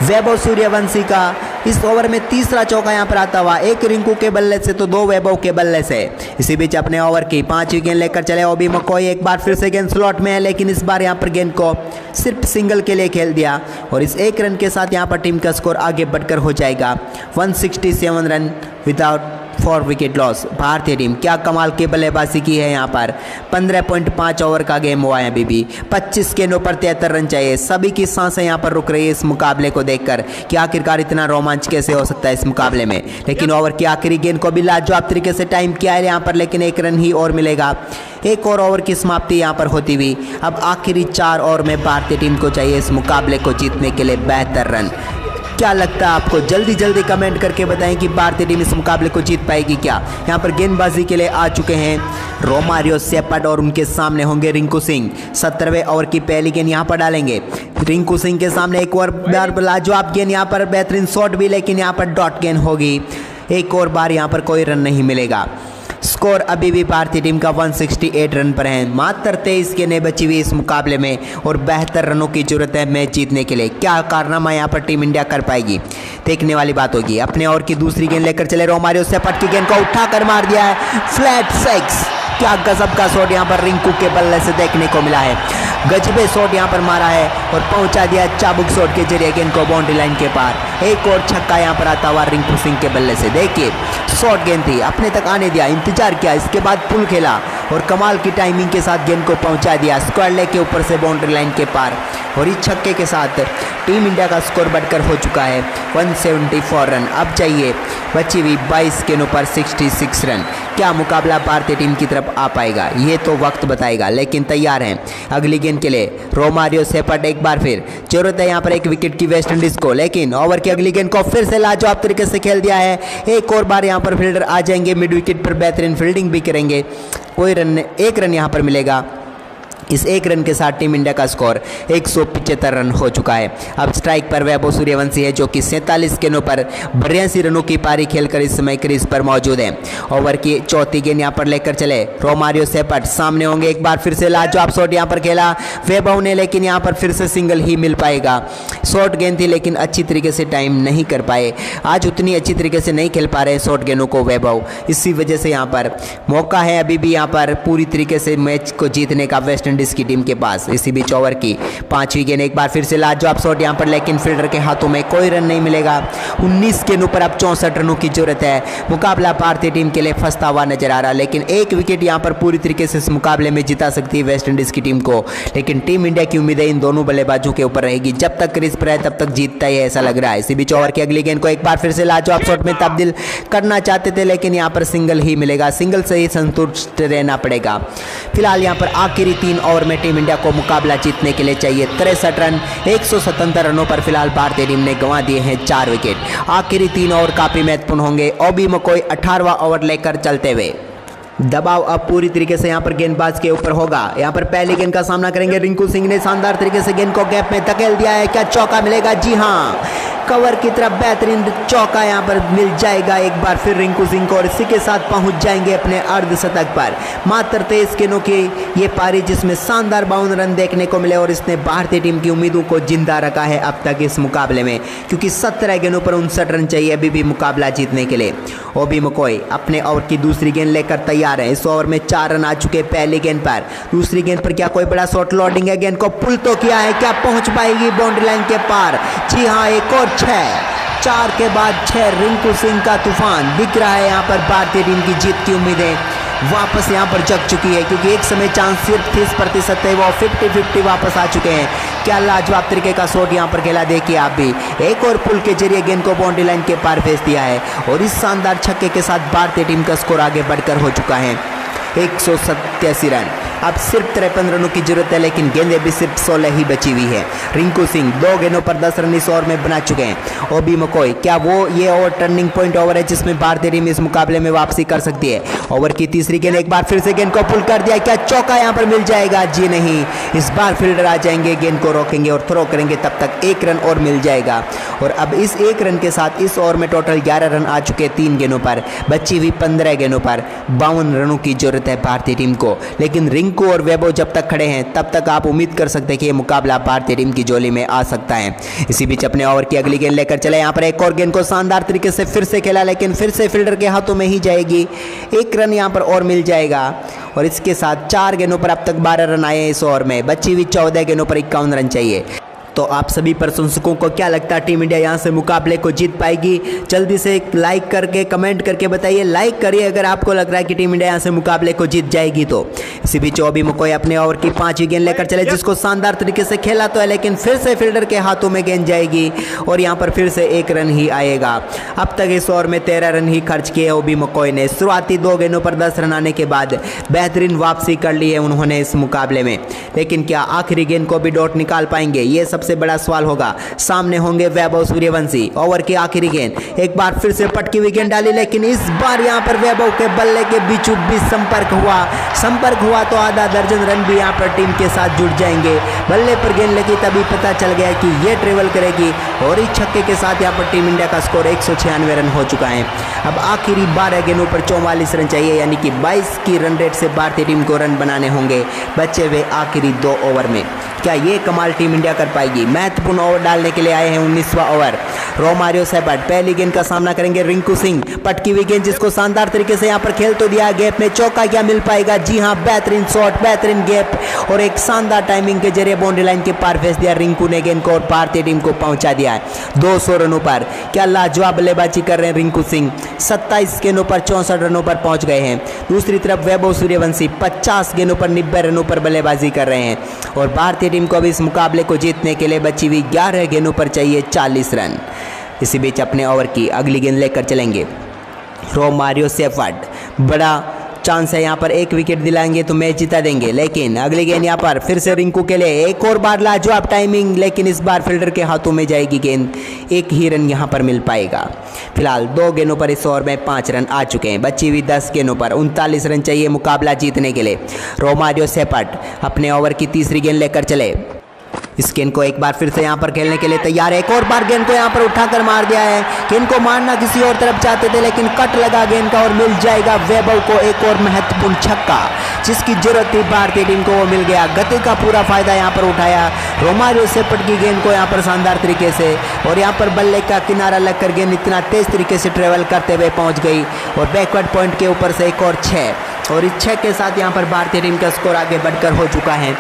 वैभव सूर्यवंशी का। इस ओवर में तीसरा चौका यहाँ पर आता हुआ, एक रिंकू के बल्ले से तो 2 वैभव के बल्ले से। इसी बीच अपने ओवर की 5वीं गेंद लेकर चले ओबी मकोई, एक बार फिर से गेंद स्लॉट में है, लेकिन इस बार यहाँ पर गेंद को सिर्फ सिंगल के लिए खेल दिया और इस 1 रन के साथ यहाँ पर टीम का स्कोर आगे बढ़कर हो जाएगा 167 रन विदाउट 4 विकेट लॉस। भारतीय टीम क्या कमाल की बल्लेबाजी की है यहाँ पर। 15.5 ओवर का गेम हुआ है अभी भी, 25 गेंदों पर 73 रन चाहिए। सभी की सांसें यहाँ पर रुक रही है इस मुकाबले को देखकर कि आखिरकार इतना रोमांच कैसे हो सकता है इस मुकाबले में। लेकिन ओवर की आखिरी गेंद को भी लाजवाब तरीके से टाइम किया है यहाँ पर, लेकिन 1 रन ही और मिलेगा। एक और ओवर की समाप्ति यहाँ पर होती हुई अब आखिरी 4 ओवर में भारतीय टीम को चाहिए इस मुकाबले को जीतने के लिए 72 रन। क्या लगता है आपको? जल्दी कमेंट करके बताएं कि भारतीय टीम इस मुकाबले को जीत पाएगी क्या। यहाँ पर गेंदबाजी के लिए आ चुके हैं रोमारियो सेपट और उनके सामने होंगे रिंकू सिंह। 17वें ओवर की पहली गेंद यहाँ पर डालेंगे। रिंकू सिंह के सामने एक और बार लाजवाब गेंद, यहाँ पर बेहतरीन शॉट भी, लेकिन यहाँ पर डॉट गेंद होगी। एक और बार यहाँ पर कोई रन नहीं मिलेगा। स्कोर अभी भी भारतीय टीम का 168 रन पर है। मात्र 23 गेंदें बची हुई इस मुकाबले में और 72 रनों की जरूरत है मैच जीतने के लिए। क्या कारनामा यहाँ पर टीम इंडिया कर पाएगी, देखने वाली बात होगी। अपने ओवर की दूसरी गेंद लेकर चले रोमारियो सेपट की गेंद को उठाकर मार दिया है फ्लैट 6। क्या गजब का शॉट यहाँ पर रिंकू के बल्ले से देखने को मिला है। गजबे शॉट यहाँ पर मारा है और पहुंचा दिया चाबुक शॉट के जरिए गेंद को बाउंड्री लाइन के पार। एक और छक्का यहाँ पर आता हुआ रिंकू सिंह के बल्ले से। देखिए शॉर्ट गेंद थी, अपने तक आने दिया, इंतजार किया, इसके बाद पुल खेला और कमाल की टाइमिंग के साथ गेंद को पहुंचा दिया स्क्वायर लेग के ऊपर से बाउंड्री लाइन के पार। और इस छक्के के साथ टीम इंडिया का स्कोर बढ़कर हो चुका है 174 रन। अब चाहिए बची हुई 22 गेंदों पर 66 रन। क्या मुकाबला भारतीय टीम की तरफ आ पाएगा, ये तो वक्त बताएगा, लेकिन तैयार हैं अगली गेंद के लिए रोमारियो सेपट। एक बार फिर जरूरत है यहाँ पर 1 विकेट की वेस्ट इंडीज को, लेकिन ओवर की अगली गेंद को फिर से लाजवाब तरीके से खेल दिया है। एक और बार यहाँ पर फील्डर आ जाएंगे, मिड विकेट पर बेहतरीन फील्डिंग भी करेंगे। कोई रन, 1 रन यहाँ पर मिलेगा। इस 1 रन के साथ टीम इंडिया का स्कोर 175 रन हो चुका है। अब स्ट्राइक पर वैभव सूर्यवंशी है जो कि 47 गेंदों पर 82 रनों की पारी खेलकर इस समय क्रीज पर मौजूद है। ओवर की चौथी गेंद यहाँ पर लेकर चले रोमारियो सेपट, सामने होंगे। एक बार फिर से लाजवाब शॉट यहाँ पर खेला वैभव ने, लेकिन यहाँ पर फिर से सिंगल ही मिल पाएगा। शॉर्ट गेंद थी लेकिन अच्छी तरीके से टाइम नहीं कर पाए। आज उतनी अच्छी तरीके से नहीं खेल पा रहे शॉर्ट गेंदों को वैभव, इसी वजह से यहाँ पर मौका है अभी भी यहाँ पर पूरी तरीके से मैच को जीतने का वेस्ट इंडीज की टीम के पास। इसी बीच ओवर की 5वीं गेंद, एक बार फिर से लाजवाब शॉट यहाँ पर, लेकिन फील्डर के हाथों में कोई रन नहीं मिलेगा। 19 गेंदों पर अब 64 रनों की जरूरत है। मुकाबला भारतीय टीम के लिए फंसता हुआ नजर आ रहा, लेकिन 1 विकेट यहाँ पर पूरी तरीके से इस मुकाबले में जिता सकती है वेस्ट इंडीज की टीम को। लेकिन टीम इंडिया की उम्मीदें इन दोनों बल्लेबाजों के ऊपर रहेगी, जब तक क्रीज पर है तब तक जीतता ही ऐसा लग रहा है। इसी बीच ओवर की अगली गेंद को एक बार फिर से लाजवाब शॉट में तब्दील करना चाहते थे, लेकिन यहाँ पर सिंगल ही मिलेगा। सिंगल से ही संतुष्ट रहना पड़ेगा। फिलहाल यहाँ पर आखिरी 3 ओवर में टीम इंडिया को मुकाबला जीतने के लिए चाहिए 63 रन। 177 रनों पर फिलहाल भारतीय टीम ने गंवा दिए हैं 4 विकेट। आखिरी 3 ओवर काफी महत्वपूर्ण होंगे। ओबी मकोई 18वां ओवर लेकर चलते हुए। दबाव अब पूरी तरीके से यहाँ पर गेंदबाज के ऊपर होगा। यहाँ पर पहली गेंद का सामना करेंगे रिंकू सिंह ने, शानदार तरीके से गेंद को गैप में धकेल दिया है। क्या चौका मिलेगा? जी हाँ, कवर की तरफ बेहतरीन चौका यहाँ पर मिल जाएगा एक बार फिर रिंकू सिंह को, और इसी के साथ पहुंच जाएंगे अपने अर्धशतक पर। मात्र 23 गेंदों की ये पारी जिसमें शानदार 52 रन देखने को मिले और इसने भारतीय टीम की उम्मीदों को जिंदा रखा है अब तक इस मुकाबले में, क्योंकि 17 गेंदों पर 59 रन चाहिए अभी भी मुकाबला जीतने के लिए। ओबी मकोई अपने ओवर की दूसरी गेंद लेकर तैयार है। इस ओवर में 4 रन आ चुके पहली गेंद पर। दूसरी गेंद पर क्या कोई बड़ा शॉट लोडिंग है? गेंद को पुल तो किया है, क्या पहुंच पाएगी बाउंड्री लाइन के पार? जी हाँ, एक और 4 के बाद 6। रिंकू सिंह का तूफान दिख रहा है। यहाँ पर भारतीय टीम की जीत की उम्मीदें वापस यहाँ पर जग चुकी है, क्योंकि एक समय चांस सिर्फ 30% थे, वो 50-50 वापस आ चुके हैं। क्या लाजवाब तरीके का शॉट यहाँ पर खेला, देखिए आप भी। एक और पुल के जरिए गेंद को बाउंड्री लाइन के पार भेज दिया है और इस शानदार छक्के के साथ भारतीय टीम का स्कोर आगे बढ़कर हो चुका है 187 रन। अब सिर्फ 53 रनों की जरूरत है, लेकिन गेंदें भी सिर्फ 16 ही बची हुई है। रिंकू सिंह 2 गेंदों पर 10 रन इस ओवर में बना चुके हैं। ओबी मकोई, क्या वो ये ओवर टर्निंग पॉइंट ओवर है जिसमें भारतीय टीम इस मुकाबले में वापसी कर सकती है? ओवर की तीसरी गेंद, एक बार फिर से गेंद को पुल कर दिया। क्या चौका यहाँ पर मिल जाएगा? जी नहीं, इस बार फील्डर आ जाएंगे, गेंद को रोकेंगे और थ्रो करेंगे, तब तक 1 रन और मिल जाएगा। और अब इस 1 रन के साथ इस ओवर में टोटल 11 रन आ चुके 3 गेंदों पर। बची हुई 15 गेंदों पर 52 रनों की जरूरत है भारतीय टीम को, लेकिन रिंकू रिंकू और वैभव जब तक खड़े हैं तब तक आप उम्मीद कर सकते हैं कि ये मुकाबला भारतीय टीम की झोली में आ सकता है। इसी बीच अपने ओवर की अगली गेंद लेकर चले, यहाँ पर एक और गेंद को शानदार तरीके से फिर से खेला, लेकिन फिर से फील्डर के हाथों में ही जाएगी। एक रन यहाँ पर और मिल जाएगा और इसके साथ 4 गेंदों पर अब तक 12 रन आए हैं इस ओवर में। बची हुई 14 गेंदों पर 51 रन चाहिए। तो आप सभी प्रशंसकों को क्या लगता है टीम इंडिया यहाँ से मुकाबले को जीत पाएगी? जल्दी से एक लाइक करके कमेंट करके बताइए। लाइक करिए अगर आपको लग रहा है कि टीम इंडिया यहाँ से मुकाबले को जीत जाएगी तो। इसी बीच ओबी मकोई अपने ओवर की 5वीं गेंद लेकर चले, जिसको शानदार तरीके से खेला तो है, लेकिन फिर से फील्डर के हाथों में गेंद जाएगी और यहाँ पर फिर से 1 रन ही आएगा। अब तक इस ओवर में 13 रन ही खर्च किए ओबी मकोई ने। शुरुआती 2 गेंदों पर 10 रन आने के बाद बेहतरीन वापसी कर ली है उन्होंने इस मुकाबले में, लेकिन क्या आखिरी गेंद को भी डॉट निकाल पाएंगे? ये सबसे बड़ा सवाल होगा। सामने होंगे वैभव सूर्यवंशी। ओवर की आखिरी गेंद, एक बार फिर से पटकी हुई गेंद डाली, लेकिन इस बार यहां पर वैभव के बल्ले के बीचों बीच संपर्क हुआ तो आधा दर्जन रन भी यहां पर टीम के साथ जुड़ जाएंगे। बल्ले पर गेंद लगी तभी पता चल गया कि ये ट्रेवल करेगी और इस छक्के के साथ यहां पर टीम इंडिया का स्कोर 196 रन हो चुका है। अब आखिरी 12 गेंदों पर 44 रन चाहिए, यानी कि 22 की रन रेट से भारतीय टीम को रन बनाने होंगे बचे हुए आखिरी 2 ओवर में। क्या ये कमाल टीम इंडिया कर पाएगी? महत्वपूर्ण ओवर डालने के लिए आए हैं 19वां ओवर। रोमारियो सेपर्ट पहली गेंद का सामना करेंगे रिंकू सिंह। पटकी हुई गेंद जिसको शानदार तरीके से यहाँ पर खेल तो दिया, गैप में चौका क्या मिल पाएगा? जी हाँ, बेहतरीन शॉट, बेहतरीन गैप और एक शानदार टाइमिंग के जरिए बाउंड्री लाइन के पार भेज दिया रिंकू ने गेंद को और भारतीय टीम को पहुंचा दिया है 200 रनों पर। क्या लाजवाब बल्लेबाजी कर रहे हैं रिंकू सिंह। 27 गेंदों पर 64 रनों पर पहुंच गए हैं। दूसरी तरफ वैभव सूर्यवंशी 50 गेंदों पर 90 रनों पर बल्लेबाजी कर रहे हैं और भारतीय टीम को अब इस मुकाबले को जीतने के लिए बची हुई 11 गेंदों पर चाहिए 40 रन। इसी बीच अपने ओवर की अगली गेंद लेकर चलेंगे रोमारियो सेपर्ट। बड़ा चांस है यहाँ पर, एक विकेट दिलाएंगे तो मैच जिता देंगे, लेकिन अगली गेंद यहाँ पर फिर से रिंकू के लिए। एक और बार लाजवाब टाइमिंग, लेकिन इस बार फील्डर के हाथों में जाएगी गेंद। 1 ही रन यहाँ पर मिल पाएगा। फिलहाल 2 गेंदों पर इस ओवर में 5 रन आ चुके हैं। बची हुई 10 गेंदों पर 39 रन चाहिए मुकाबला जीतने के लिए। रोमारियो सेपर्ट अपने ओवर की तीसरी गेंद लेकर चले। इस गेंद को एक बार फिर से यहाँ पर खेलने के लिए तैयार है। एक और बार गेंद को यहाँ पर उठाकर मार दिया है। गेंद को मारना किसी और तरफ चाहते थे, लेकिन कट लगा गेंद का और मिल जाएगा वैभव को एक और महत्वपूर्ण छक्का, जिसकी जरूरत थी भारतीय टीम को वो मिल गया। गति का पूरा फायदा यहाँ पर उठाया रोमारियो सेपर्ट की गेंद को यहाँ पर शानदार तरीके से, और यहाँ पर बल्ले का किनारा लगकर गेंद इतना तेज तरीके से ट्रेवल करते हुए पहुँच गई और बैकवर्ड पॉइंट के ऊपर से एक और 6, और इस 6 के साथ यहाँ पर भारतीय टीम का स्कोर आगे बढ़कर हो चुका है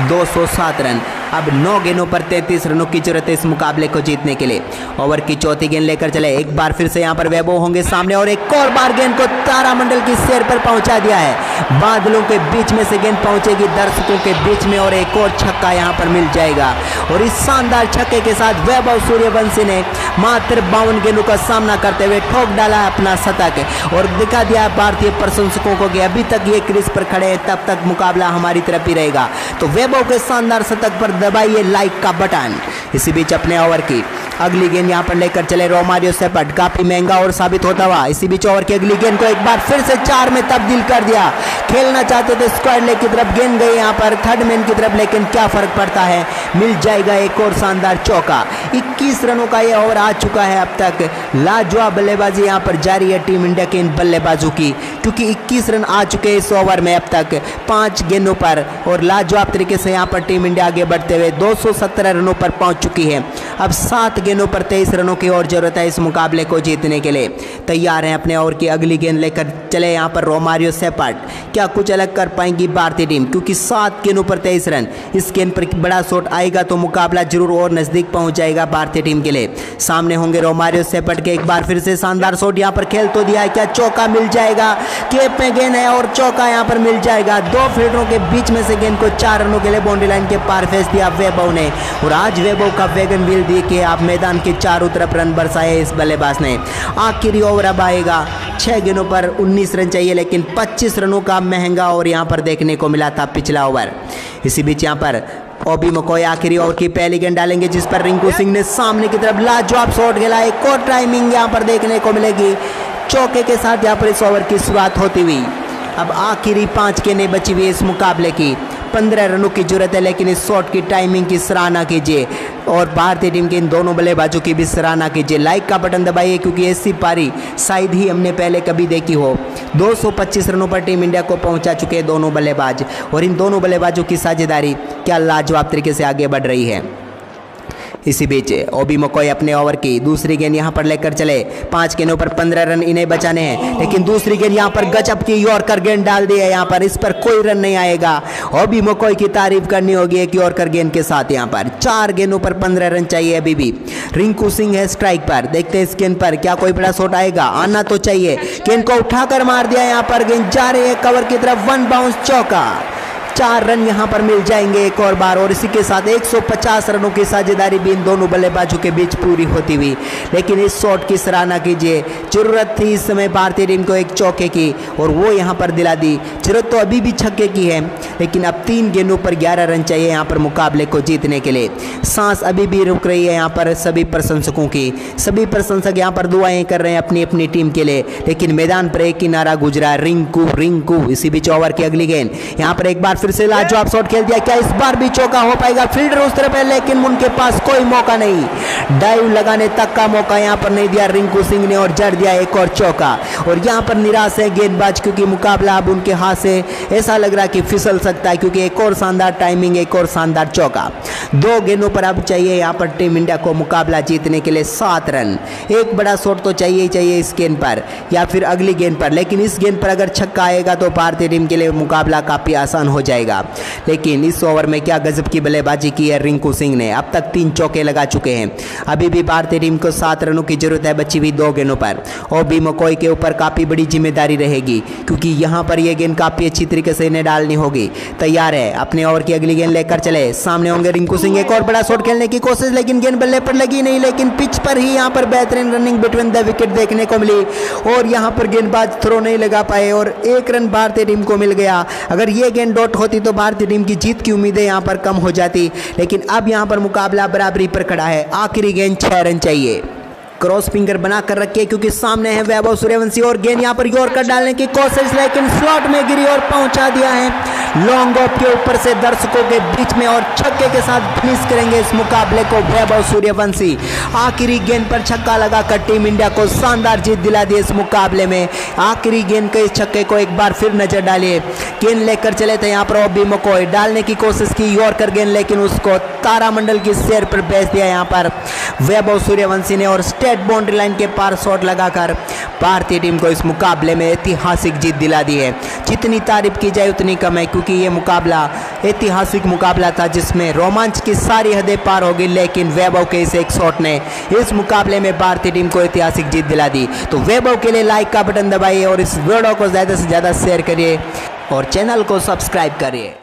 207 रन। अब 9 गेंदों पर 33 रनों की जरूरत है इस मुकाबले को जीतने के लिए। ओवर की चौथी गेंद लेकर चले। एक बार फिर से यहाँ पर वैभव होंगे सामने और एक और बार गेंद को तारामंडल की सैर पर पहुंचा दिया है। बादलों के बीच में से गेंद पहुंचेगी दर्शकों के बीच में और एक और छक्का यहाँ पर मिल जाएगा। और इस शानदार छक्के के साथ वैभव सूर्यवंशी ने मात्र 52 गेंदों का सामना करते हुए ठोक डाला अपना शतक और दिखा दिया भारतीय प्रशंसकों को कि अभी तक ये क्रीज पर खड़े हैं, तब तक मुकाबला हमारी तरफ ही रहेगा। तो वैभव के शानदार शतक पर दबाइए लाइक का बटन। इसी बीच अपने ओवर की अगली गेंद यहां पर लेकर चले रोमारियो सेपर्ट। काफी महंगा और साबित होता हुआ इसी बीच ओवर की अगली गेंद को एक बार फिर से 4 में तब्दील कर दिया। खेलना चाहते थे स्क्वायर लेग की तरफ, गेंद गई यहां पर थर्ड मैन की तरफ, लेकिन क्या फर्क पड़ता है, मिल जाएगा एक और शानदार चौका। 21 रनों का यह ओवर आ चुका है अब तक। लाजवाब बल्लेबाजी यहां पर जारी है टीम इंडिया के इन बल्लेबाजों की, क्योंकि 21 रन आ चुके हैं इस ओवर में अब तक 5 गेंदों पर, और लाजवाब तरीके से यहां पर टीम इंडिया आगे बढ़ते हुए 217 रनों पर पहुंच चुकी है। अब 7 गेंदों पर 23 रनों की और जरूरत है इस मुकाबले को जीतने के लिए। तैयार हैं अपने ओवर की अगली गेंद लेकर चले यहाँ पर रोमारियो सेपर्ट। क्या कुछ अलग कर पाएंगी भारतीय टीम, क्योंकि 7 गेंदों पर 23 रन। इस गेंद पर बड़ा शॉट आएगा तो मुकाबला जरूर और नजदीक पहुंच जाएगा भारतीय टीम के लिए। सामने होंगे रोमारियो सेपर्ट के। एक बार फिर से शानदार शॉट यहाँ पर खेल तो दिया है, क्या चौका मिल जाएगा? केप में गेंद है और चौका यहाँ पर मिल जाएगा। 2 फील्डरों के बीच में से गेंद को 4 रनों के लिए बाउंड्री लाइन के पार भेज दिया वैभव ने, और आज वैभव का वैगन व्हील दी कि आप मैदान के चारों तरफ रन बरसाए इस बल्लेबाज ने। आखिरी ओवर अब आएगा। 6 गेंदों पर 19 रन चाहिए, लेकिन 25 रनों का महंगा ओवर यहाँ पर देखने को मिला था पिछला ओवर। इसी बीच यहाँ पर ओबी मकोई आखिरी ओवर की पहली गेंद डालेंगे, जिस पर रिंकू सिंह ने सामने की तरफ लाजवाब शॉट खेला। एक और टाइमिंग यहाँ पर देखने को मिलेगी चौके के साथ यहाँ पर इस ओवर की शुरुआत होती हुई। अब आखिरी 5 गेंदें बची हुई इस मुकाबले की। 15 रनों की जरूरत है, लेकिन इस शॉट की टाइमिंग की सराहना कीजिए और भारतीय टीम के इन दोनों बल्लेबाजों की भी सराहना कीजिए। लाइक का बटन दबाइए क्योंकि ऐसी पारी शायद ही हमने पहले कभी देखी हो। 225 रनों पर टीम इंडिया को पहुंचा चुके हैं दोनों बल्लेबाज और इन दोनों बल्लेबाजों की साझेदारी क्या लाजवाब तरीके से आगे बढ़ रही है। इसी बीच ओबी मकोई अपने ओवर की दूसरी गेंद यहां पर लेकर चले। 5 गेंदों पर 15 रन इन्हें बचाने हैं, लेकिन दूसरी गेंद यहां पर गजब की यॉर्कर गेंद डाल दी है। यहां पर इस पर कोई रन नहीं आएगा। ओबी मकोई की तारीफ करनी होगी एक यॉर्कर गेंद के साथ। यहां पर 4 गेंदों पर 15 रन चाहिए अभी भी। रिंकू सिंह है स्ट्राइक पर, देखते हैं इस गेंद पर क्या कोई बड़ा शॉट आएगा, आना तो चाहिए। गेंद को उठाकर मार दिया, यहां पर गेंद जा रही है कवर की तरफ, 1 बाउंस चौका। 4 रन यहां पर मिल जाएंगे एक और बार और इसी के साथ 150 रनों की साझेदारी भी इन दोनों बल्लेबाजों के बीच पूरी होती हुई। लेकिन इस शॉट की सराहना कीजिए, जरूरत थी इस समय भारतीय टीम को एक चौके की और वो यहां पर दिला दी। जरूरत तो अभी भी छक्के की है, लेकिन अब 3 गेंदों पर 11 रन चाहिए यहां पर मुकाबले को जीतने के लिए। सांस अभी भी रुक रही है यहां पर सभी प्रशंसकों की। सभी प्रशंसक यहां पर दुआएं कर रहे हैं अपनी अपनी टीम के लिए, लेकिन मैदान पर एक ही नारा गुजरा, रिंकू रिंकू। इसी बीच ओवर की अगली गेंद यहां पर एक बार फिर से लाजवाब शॉट खेल दिया, क्या इस बार भी चौका हो पाएगा? फील्डर उस तरफ है लेकिन उनके पास कोई मौका नहीं, डाइव लगाने तक का मौका यहां पर नहीं दिया रिंकू सिंह ने और जड़ दिया एक और चौका। और यहां पर निराश है गेंदबाज क्योंकि मुकाबला अब उनके हाथ से ऐसा लग रहा है कि फिसल सकता है, क्योंकि एक और शानदार टाइमिंग, एक और शानदार चौका। 2 गेंदों पर अब चाहिए यहां पर टीम इंडिया को मुकाबला जीतने के लिए 7 रन। एक बड़ा शॉट तो चाहिए ही चाहिए इस गेंद पर या फिर अगली गेंद पर, लेकिन इस गेंद पर अगर छक्का आएगा तो भारतीय टीम के लिए मुकाबला काफी आसान हो जाएगा। लेकिन इस ओवर में क्या गजब की बल्लेबाजी की है रिंकू सिंह ने, अब तक 3 चौके लगा चुके हैं। अभी भी भारतीय टीम को 7 रनों की जरूरत है बची हुई 2 गेंदों पर। ओबी मकोई के ऊपर काफी बड़ी जिम्मेदारी रहेगी क्योंकि यहां पर यह गेंद काफी अच्छी तरीके से इन्हें डालनी होगी। तैयार है, अपने ओवर की अगली गेंद लेकर चले। सामने होंगे रिंकू सिंह, एक और बड़ा शॉट खेलने की कोशिश, लेकिन गेंद बल्ले पर लगी नहीं। लेकिन पिच पर ही यहां पर बेहतरीन रनिंग बिटवीन द विकेट देखने को मिली और यहां पर गेंदबाज थ्रो नहीं लगा पाए और 1 रन भारतीय टीम को मिल गया। अगर यह गेंद डॉट होती तो भारतीय टीम की जीत की उम्मीदें यहां पर कम हो जाती, लेकिन अब यहां पर मुकाबला बराबरी पर खड़ा है। आखिरी गेंद 6 रन चाहिए। क्रॉस फिंगर बनाकर रखे क्योंकि सामने है वैभव सूर्यवंशी और गेंद यहां पर यॉर्कर डालने की कोशिश, लेकिन स्लॉट में गिरी और पहुंचा दिया है लॉन्ग ऑफ के ऊपर से दर्शकों के बीच में और छक्के के साथ फिनिश करेंगे इस मुकाबले को वैभव सूर्यवंशी। आखिरी गेंद पर छक्का लगाकर टीम इंडिया को शानदार जीत दिला दी इस मुकाबले में। आखिरी गेंद के इस छक्के को एक बार फिर नजर डालिए। गेंद लेकर चले थे यहां पर ओबी मकोई, डालने की कोशिश की यॉर्कर गेंद, लेकिन उसको तारामंडल की सेर पर बेच दिया यहां पर वैभव सूर्यवंशी ने और बाउंड्री लाइन के पार शॉट लगाकर भारतीय टीम को इस मुकाबले में ऐतिहासिक जीत दिला दी है। जितनी तारीफ की जाए उतनी कम है क्योंकि ये मुकाबला ऐतिहासिक मुकाबला था जिसमें रोमांच की सारी हदें पार होगी, लेकिन वैभव के इस एक शॉट ने इस मुकाबले में भारतीय टीम को ऐतिहासिक जीत दिला दी। तो वैभव के लिए लाइक का बटन दबाइए और इस वीडियो को ज़्यादा से ज़्यादा शेयर करिए और चैनल को सब्सक्राइब करिए।